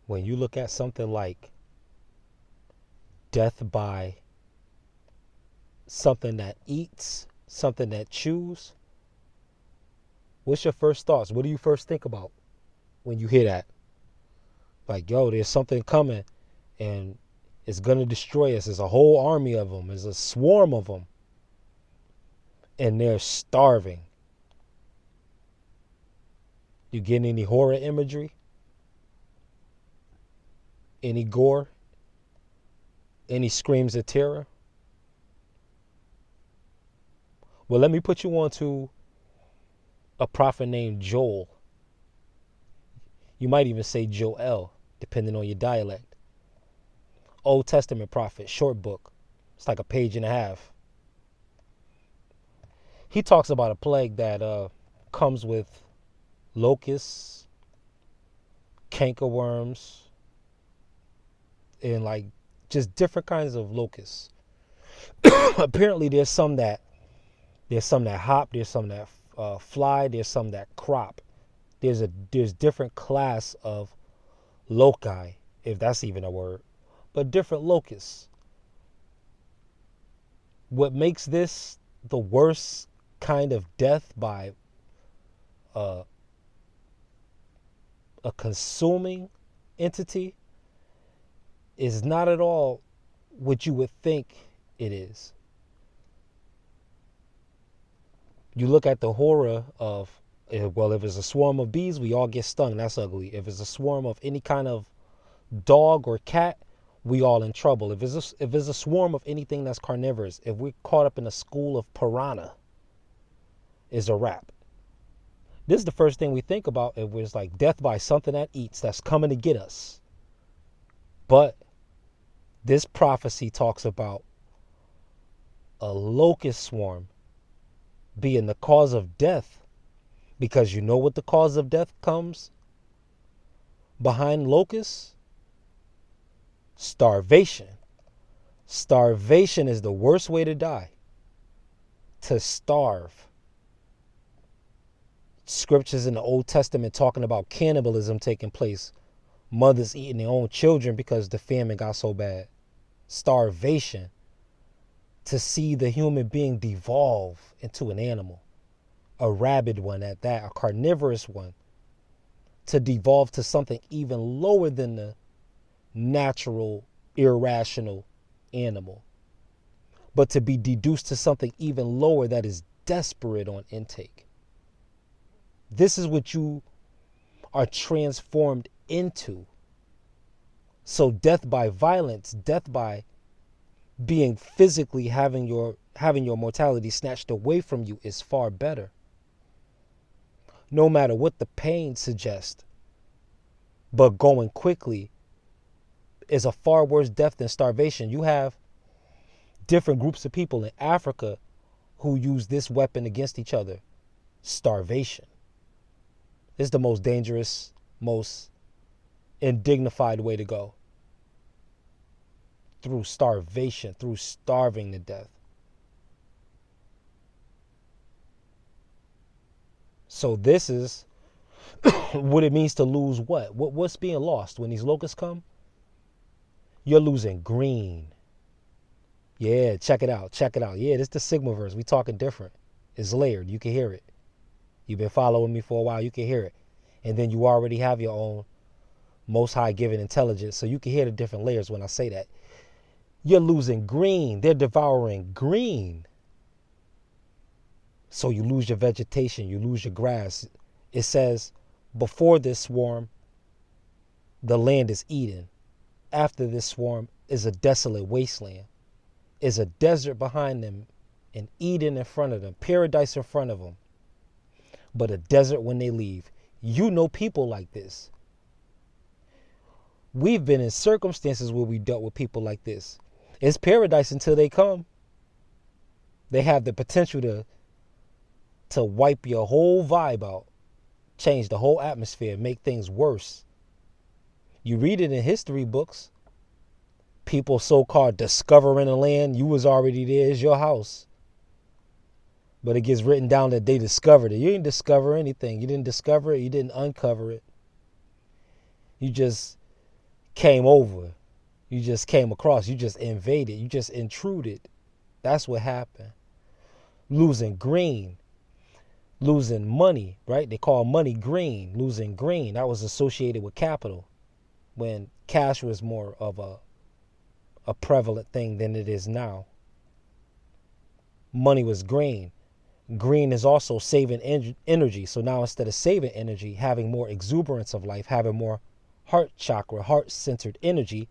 When you look at something like death by something that eats, something that chews, what's your first thoughts? What do you first think about when you hear that? Like, yo, there's something coming and it's going to destroy us. There's a whole army of them. There's a swarm of them. And they're starving. You getting any horror imagery? Any gore? Any screams of terror? Well, let me put you on to a prophet named Joel. You might even say Joel, depending on your dialect. Old Testament prophet, short book. It's like a page and a half. He talks about a plague that comes with locusts, cankerworms, and like just different kinds of locusts. Apparently, there's some that hop, there's some that fly, there's some that crop. There's different class of loci, if that's even a word, but different locusts. What makes this the worst kind of death by a consuming entity is not at all what you would think it is. You look at the horror of, well, if it's a swarm of bees, we all get stung. That's ugly. If it's a swarm of any kind of dog or cat, we all in trouble. If it's a swarm of anything that's carnivorous, if we're caught up in a school of piranha, is a wrap. This is the first thing we think about if it's like death by something that eats that's coming to get us. But this prophecy talks about a locust swarm being the cause of death, because you know what the cause of death comes behind locusts? Starvation. Starvation is the worst way to die. To starve. Scriptures in the Old Testament talking about cannibalism taking place. Mothers eating their own children because the famine got so bad. Starvation. To see the human being devolve into an animal. A rabid one at that, a carnivorous one. To devolve to something even lower than the natural, irrational animal. But to be deduced to something even lower that is desperate on intake. This is what you are transformed into. So death by violence, death by being physically having your mortality snatched away from you is far better. No matter what the pain suggests, but going quickly is a far worse death than starvation. You have different groups of people in Africa who use this weapon against each other. Starvation. It's the most dangerous, most indignified way to go. Through starvation, through starving to death. So this is what it means to lose what? What's being lost when these locusts come? You're losing green. Yeah, check it out. Check it out. Yeah, this is the Sigma verse. We talking different. It's layered. You can hear it. You've been following me for a while. You can hear it. And then you already have your own Most High given intelligence. So you can hear the different layers when I say that. You're losing green. They're devouring green. So you lose your vegetation. You lose your grass. It says, before this swarm, the land is Eden. After this swarm is a desolate wasteland. Is a desert behind them, and Eden in front of them, paradise in front of them, but a desert when they leave. You know people like this. We've been in circumstances where we dealt with people like this. It's paradise until they come. They have the potential to wipe your whole vibe out, change the whole atmosphere, make things worse. You read it in history books. People so-called discovering a land, you was already there, it's your house. But it gets written down that they discovered it. You didn't discover anything. You didn't discover it. You didn't uncover it. You just came over. You just came across. You just invaded. You just intruded. That's what happened. Losing green, losing money, right? They call money green, losing green. That was associated with capital when cash was more of a prevalent thing than it is now. Money was green. Green is also saving energy. So now instead of saving energy, having more exuberance of life, having more heart chakra, heart-centered energy,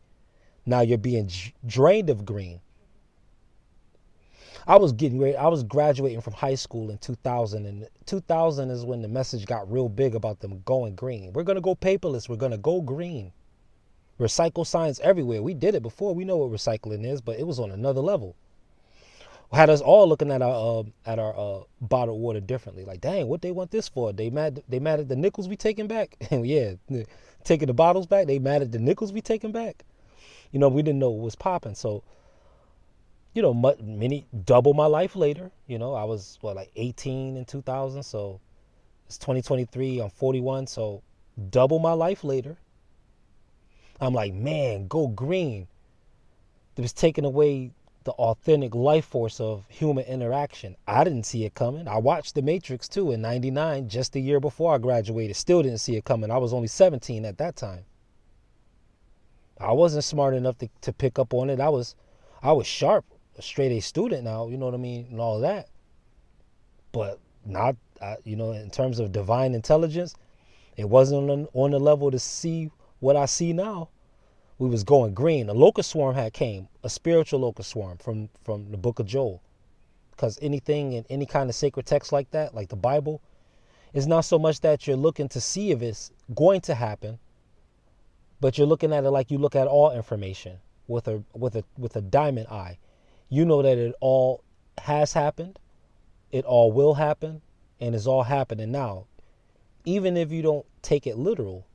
now you're being drained of green. I was getting ready. I was graduating from high school in 2000, and 2000 is when the message got real big about them going green. We're going to go paperless. We're going to go green. Recycle signs everywhere. We did it before. We know what recycling is, but it was on another level. Had us all looking at our bottled water differently. Like, dang, what they want this for? They mad at the nickels we taking back? Yeah, taking the bottles back. They mad at the nickels we taking back. We didn't know what was popping. So, many double my life later. I was like 18 in 2000. So it's 2023. I'm 41. So double my life later. I'm like, man, go green. It was taking away the authentic life force of human interaction. I didn't see it coming. I watched The Matrix too in 99, just a year before I graduated. Still didn't see it coming. I was only 17 at that time. I wasn't smart enough to pick up on it. I was sharp, a straight A student now, you know what I mean, and all that. But not, in terms of divine intelligence, it wasn't on the level to see what I see now. We was going green. A locust swarm had came, a spiritual locust swarm from the book of Joel. Because anything in any kind of sacred text like that, like the Bible, is not so much that you're looking to see if it's going to happen, but you're looking at it like you look at all information with a diamond eye. You know that it all has happened, it all will happen, and it's all happening now. Even if you don't take it literal,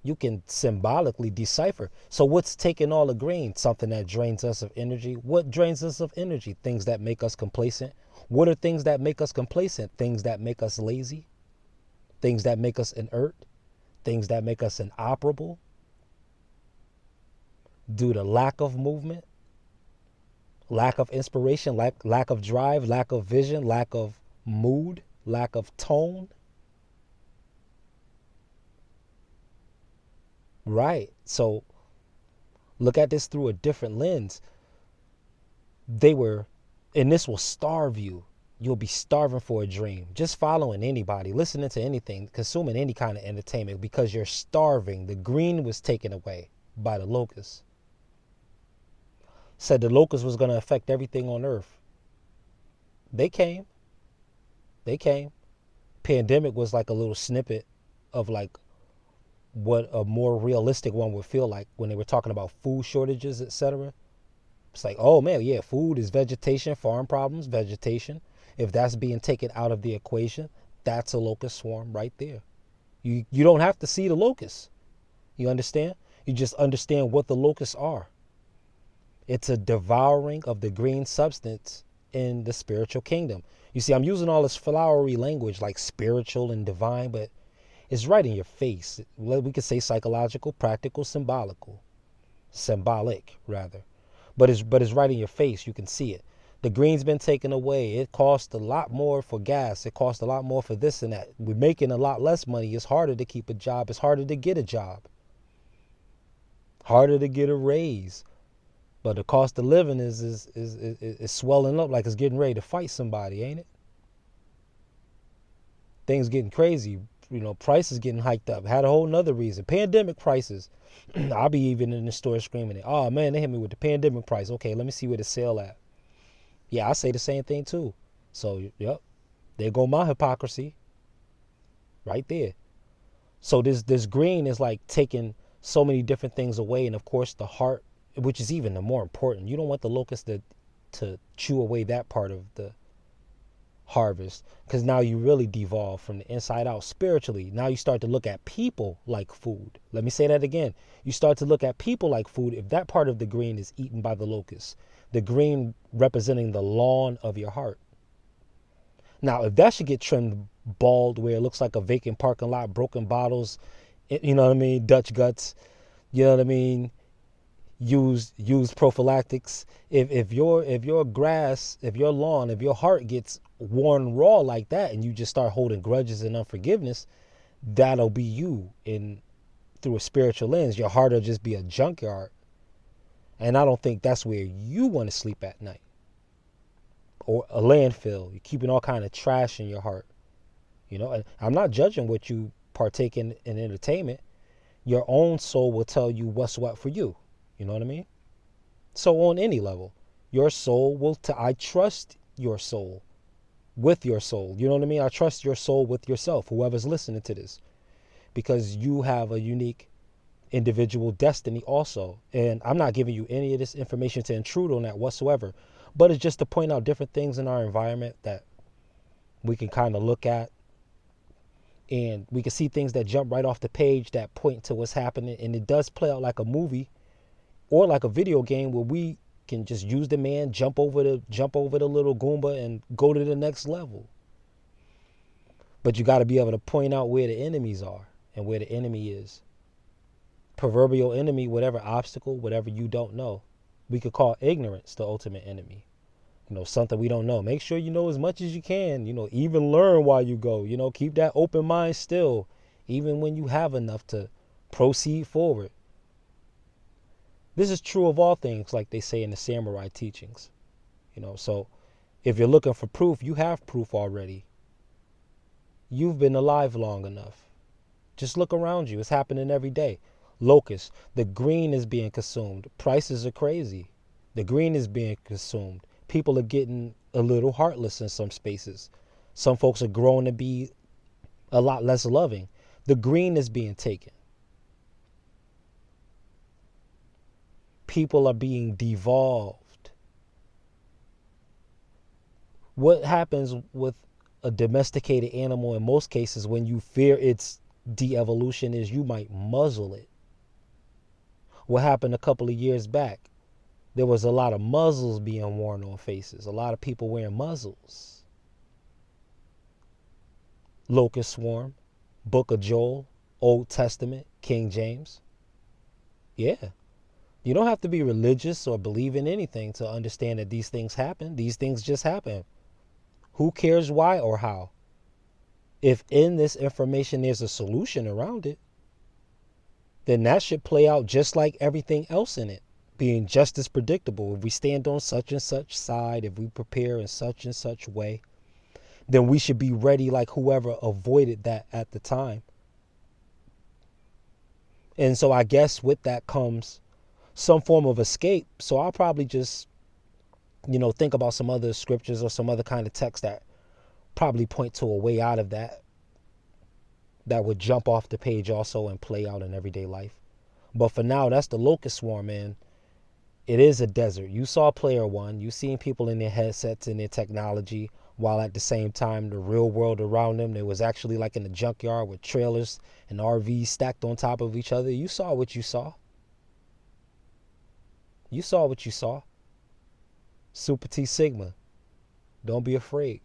you can symbolically decipher. So what's taking all the green? Something that drains us of energy. What drains us of energy? Things that make us complacent. What are things that make us complacent? Things that make us lazy. Things that make us inert. Things that make us inoperable. Due to lack of movement, lack of inspiration, lack of drive, lack of vision, lack of mood, lack of tone. Right. So look at this through a different lens. And this will starve you. You'll be starving for a dream. Just following anybody, listening to anything, consuming any kind of entertainment because you're starving. The green was taken away by the locusts. Said the locust was going to affect everything on earth. They came. Pandemic was like a little snippet of like what a more realistic one would feel like when they were talking about food shortages, etc. It's like, oh man, yeah, food is vegetation, farm problems, vegetation. If that's being taken out of the equation, that's a locust swarm right there. You don't have to see the locusts. You understand? You just understand what the locusts are. It's a devouring of the green substance in the spiritual kingdom. You see, I'm using all this flowery language like spiritual and divine, but it's right in your face. We could say psychological, practical, symbolic rather. But it's right in your face. You can see it. The green's been taken away. It costs a lot more for gas. It costs a lot more for this and that. We're making a lot less money. It's harder to keep a job. It's harder to get a job. Harder to get a raise. But the cost of living is swelling up like it's getting ready to fight somebody, ain't it? Things getting crazy. Prices getting hiked up. Had a whole nother reason. Pandemic prices. I'll be even in the store screaming it. Oh man, they hit me with the pandemic price. Okay, let me see where the sale at. Yeah, I say the same thing too. So, yep. There go my hypocrisy. Right there. So this green is like taking so many different things away. And of course the heart, which is even the more important. You don't want the locust to chew away that part of the harvest, because now you really devolve from the inside out spiritually. Now you start to look at people like food. Let me say that again. You start to look at people like food if that part of the green is eaten by the locust. The green representing the lawn of your heart. Now, if that should get trimmed bald where it looks like a vacant parking lot, broken bottles, you know what I mean, Dutch guts, You know what I mean? Use prophylactics. If your grass, if your lawn, if your heart gets worn raw like that, and you just start holding grudges and unforgiveness, that'll be you in through a spiritual lens. Your heart will just be a junkyard, and I don't think that's where you want to sleep at night, or a landfill. You're keeping all kind of trash in your heart. And I'm not judging what you partake in entertainment. Your own soul will tell you what's what for you. You know what I mean? So on any level, your soul will. I trust your soul with your soul. You know what I mean? I trust your soul with yourself. Whoever's listening to this, because you have a unique individual destiny also. And I'm not giving you any of this information to intrude on that whatsoever, but it's just to point out different things in our environment that we can kind of look at, and we can see things that jump right off the page that point to what's happening. And it does play out like a movie or like a video game, where we can just use the man, jump over the little Goomba and go to the next level. But you got to be able to point out where the enemies are and where the enemy is. Proverbial enemy, whatever obstacle, whatever you don't know. We could call ignorance the ultimate enemy. Something we don't know. Make sure you know as much as you can. Even learn while you go. Keep that open mind still, even when you have enough to proceed forward. This is true of all things, like they say in the samurai teachings. So if you're looking for proof, you have proof already. You've been alive long enough. Just look around you. It's happening every day. Locust, the green is being consumed. Prices are crazy. The green is being consumed. People are getting a little heartless in some spaces. Some folks are growing to be a lot less loving. The green is being taken. People are being devolved. What happens with a domesticated animal in most cases when you fear its de-evolution is you might muzzle it. What happened a couple of years back? There was a lot of muzzles being worn on faces. A lot of people wearing muzzles. Locust Swarm, Book of Joel, Old Testament, King James. Yeah. You don't have to be religious or believe in anything to understand that these things happen. These things just happen. Who cares why or how? If in this information there's a solution around it, then that should play out just like everything else in it, being just as predictable. If we stand on such and such side, if we prepare in such and such way, then we should be ready like whoever avoided that at the time. And so I guess with that comes some form of escape. So I'll probably just, think about some other scriptures or some other kind of text that probably point to a way out of that would jump off the page also and play out in everyday life. But for now, that's the Locust Swarm, man. It is a desert. You saw player one. You seen people in their headsets and their technology, while at the same time the real world around them, it was actually like in a junkyard with trailers and RVs stacked on top of each other. You saw what you saw. You saw what you saw. Super T Sigma. Don't be afraid.